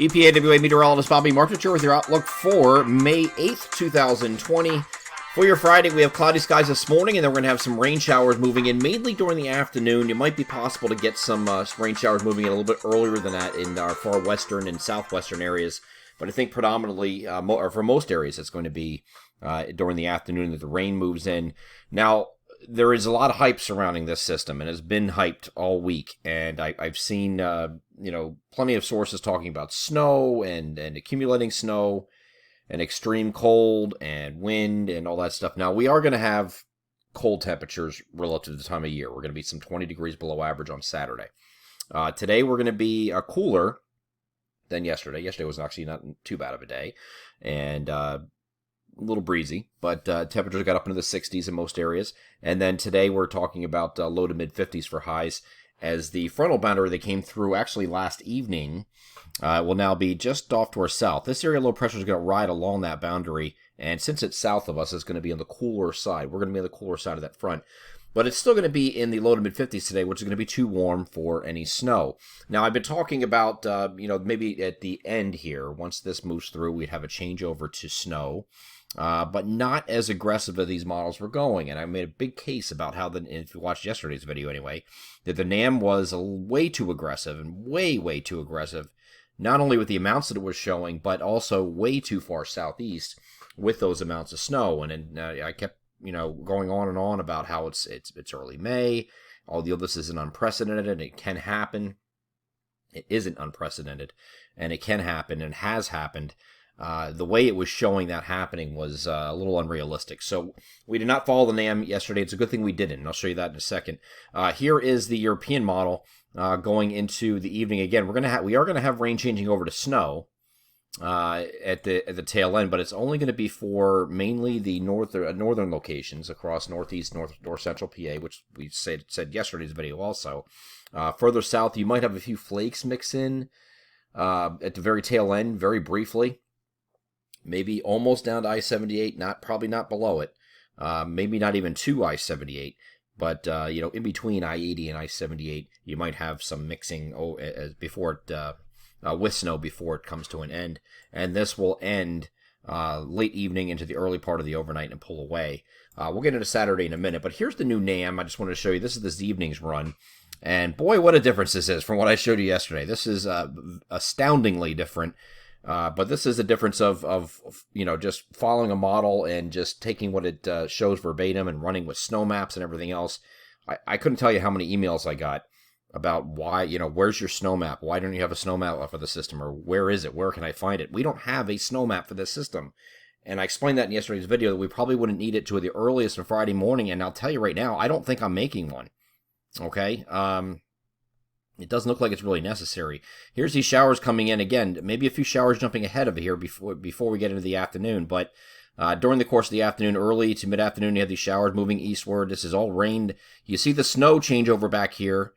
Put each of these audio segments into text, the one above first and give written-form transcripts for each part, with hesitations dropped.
EPAWA meteorologist Bobby Martich with your outlook for May 8th, 2020. For your Friday, we have cloudy skies this morning, and then we're going to have some rain showers moving in, mainly during the afternoon. It might be possible to get some rain showers moving in a little bit earlier than that in our far western and southwestern areas. But I think predominantly, or for most areas, it's going to be during the afternoon that the rain moves in. Now, there is a lot of hype surrounding this system, and has been hyped all week. And I've seen, plenty of sources talking about snow and accumulating snow and extreme cold and wind and all that stuff. Now, we are going to have cold temperatures relative to the time of year. We're going to be some 20 degrees below average on Saturday. Today, we're going to be cooler than yesterday. Yesterday was actually not too bad of a day. And a little breezy, but temperatures got up into the 60s in most areas. And then today we're talking about low to mid 50s for highs, as the frontal boundary that came through actually last evening will now be just off to our south. This area of low pressure is going to ride along that boundary, and since it's south of us, it's going to be on the cooler side. We're going to be on the cooler side of that front. But it's still going to be in the low to mid 50s today, which is going to be too warm for any snow. Now, I've been talking about, maybe at the end here, once this moves through, we'd have a changeover to snow. But not as aggressive as these models were going. And I made a big case about how, if you watched yesterday's video anyway, that the NAM was way too aggressive, and way too aggressive, not only with the amounts that it was showing, but also way too far southeast with those amounts of snow. And then I kept, going on and on about how it's early May. Although this isn't unprecedented, and it can happen. It isn't unprecedented, and it can happen, and has happened. The way it was showing that happening was a little unrealistic. So we did not follow the NAM yesterday. It's a good thing we didn't, and I'll show you that in a second. Here is the European model going into the evening. Again, we are going to have rain changing over to snow at the tail end, but it's only going to be for mainly the northern locations across northeast, north central PA, which we said yesterday's video also. Further south, you might have a few flakes mix in at the very tail end, very briefly. Maybe almost down to I-78, probably not below it. Maybe not even to I-78, but in between I-80 and I-78, you might have some mixing before it with snow before it comes to an end. And this will end late evening into the early part of the overnight and pull away. We'll get into Saturday in a minute, but here's the new NAM. I just wanted to show you. This is this evening's run. And boy, what a difference this is from what I showed you yesterday. This is astoundingly different. But this is a difference of just following a model and just taking what it shows verbatim and running with snow maps and everything else. I couldn't tell you how many emails I got about why, where's your snow map? Why don't you have a snow map for the system? Or where is it? Where can I find it? We don't have a snow map for this system. And I explained that in yesterday's video that we probably wouldn't need it to the earliest on Friday morning. And I'll tell you right now, I don't think I'm making one. Okay? It doesn't look like it's really necessary. Here's these showers coming in again. Maybe a few showers jumping ahead of here before we get into the afternoon. But during the course of the afternoon, early to mid-afternoon, you have these showers moving eastward. This is all rained. You see the snow changeover back here.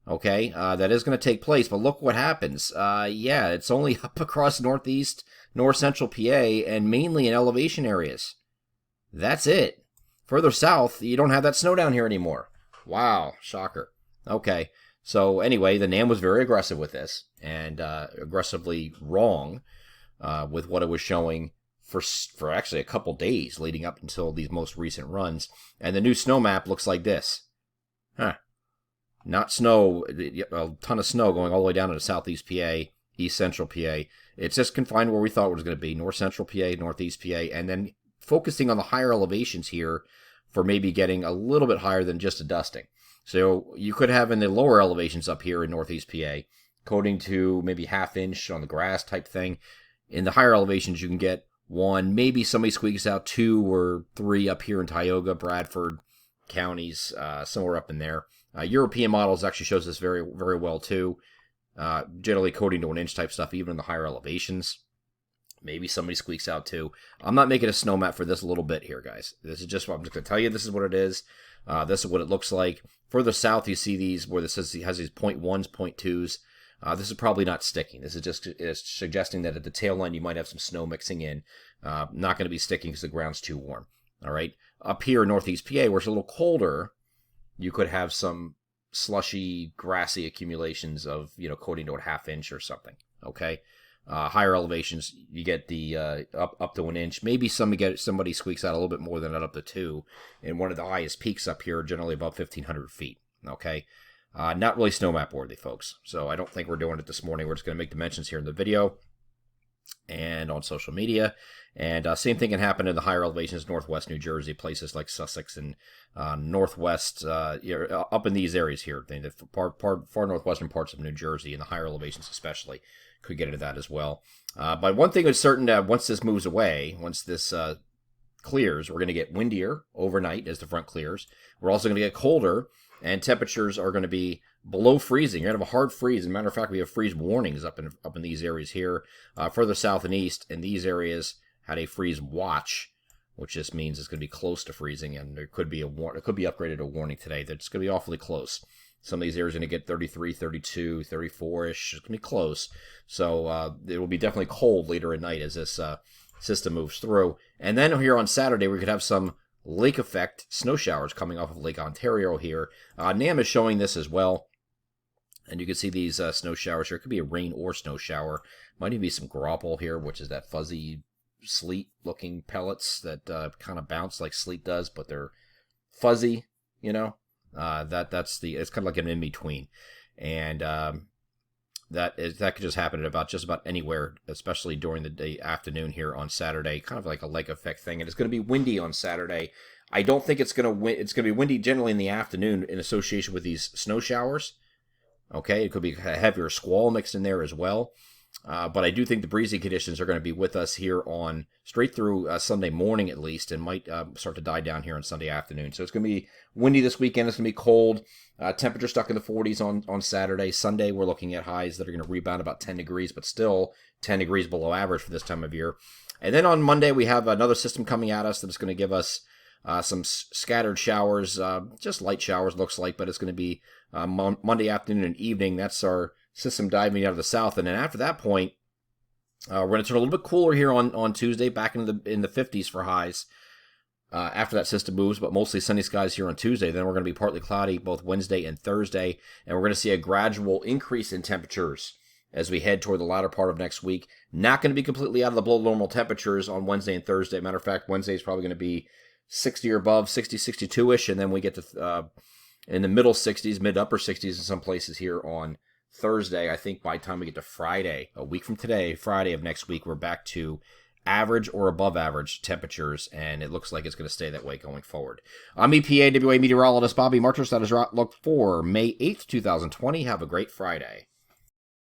Okay, that is going to take place. But look what happens. It's only up across northeast, north central PA, and mainly in elevation areas. That's it. Further south, you don't have that snow down here anymore. Wow, shocker. Okay. So anyway, the NAM was very aggressive with this, and aggressively wrong with what it was showing for actually a couple days leading up until these most recent runs. And the new snow map looks like this. Not snow, a ton of snow going all the way down into southeast PA, east central PA. It's just confined where we thought it was going to be, north central PA, northeast PA, and then focusing on the higher elevations here for maybe getting a little bit higher than just a dusting. So you could have in the lower elevations up here in northeast PA, coating to maybe half inch on the grass type thing. In the higher elevations, you can get 1, maybe somebody squeaks out 2 or 3 up here in Tioga, Bradford counties, somewhere up in there. European models actually shows this very, very well too. Generally coating to 1 inch type stuff, even in the higher elevations. Maybe somebody squeaks out 2. I'm not making a snow map for this a little bit here, guys. This is just what I'm just going to tell you. This is what it is. This is what it looks like. Further south, you see these where this has these 0.1s, 0.2s. This is probably not sticking. This is just suggesting that at the tail end you might have some snow mixing in. Not going to be sticking because the ground's too warm. All right. Up here in northeast PA, where it's a little colder, you could have some slushy, grassy accumulations of, coating to a half inch or something. Okay. Higher elevations, you get the up to 1 inch. Maybe somebody squeaks out a little bit more than that, up to 2. And one of the highest peaks up here are generally above 1,500 feet. Okay, not really snow map worthy, folks. So I don't think we're doing it this morning. We're just going to make dimensions here in the video and on social media. And same thing can happen in the higher elevations, northwest New Jersey, places like Sussex and northwest, up in these areas here, the far northwestern parts of New Jersey, and the higher elevations especially, could get into that as well. But one thing is certain, once this moves away, once this clears, we're going to get windier overnight as the front clears. We're also going to get colder, and temperatures are going to be below freezing. You're going to have a hard freeze. As a matter of fact, we have freeze warnings up in these areas here. Further south and east, in these areas, had a freeze watch, which just means it's going to be close to freezing, and there could be it could be upgraded to a warning today. That's going to be awfully close. Some of these areas are going to get 33, 32, 34-ish. It's going to be close. So it will be definitely cold later at night as this system moves through. And then here on Saturday, we could have some lake effect snow showers coming off of Lake Ontario here. NAM is showing this as well. And you can see these snow showers here. It could be a rain or snow shower. Might even be some graupel here, which is that fuzzy sleet-looking pellets that kind of bounce like sleet does, but they're fuzzy, you know. It's kind of like an in-between. And that could just happen at just about anywhere, especially during the day afternoon here on Saturday, kind of like a lake effect thing. And it's going to be windy on Saturday. I don't think it's going to be windy generally in the afternoon in association with these snow showers. Okay, it could be a heavier squall mixed in there as well. But I do think the breezy conditions are going to be with us here on straight through Sunday morning at least, and might start to die down here on Sunday afternoon. So it's going to be windy this weekend. It's going to be cold. Temperature stuck in the 40s on Saturday. Sunday, we're looking at highs that are going to rebound about 10 degrees, but still 10 degrees below average for this time of year. And then on Monday, we have another system coming at us that's going to give us some scattered showers, just light showers looks like, but it's going to be Monday afternoon and evening. That's our system diving out of the south. And then after that point, we're going to turn a little bit cooler here on Tuesday, back in the 50s for highs after that system moves, but mostly sunny skies here on Tuesday. Then we're going to be partly cloudy both Wednesday and Thursday, and we're going to see a gradual increase in temperatures as we head toward the latter part of next week. Not going to be completely out of the below normal temperatures on Wednesday and Thursday. Matter of fact, Wednesday is probably going to be 60 or above, 60, 62-ish, and then we get to in the middle 60s, mid-upper 60s in some places here on Thursday. I think by the time we get to Friday, a week from today, Friday of next week, we're back to average or above average temperatures, and it looks like it's going to stay that way going forward. I'm EPAWA meteorologist Bobby Marters. That is your outlook for May 8th, 2020. Have a great Friday.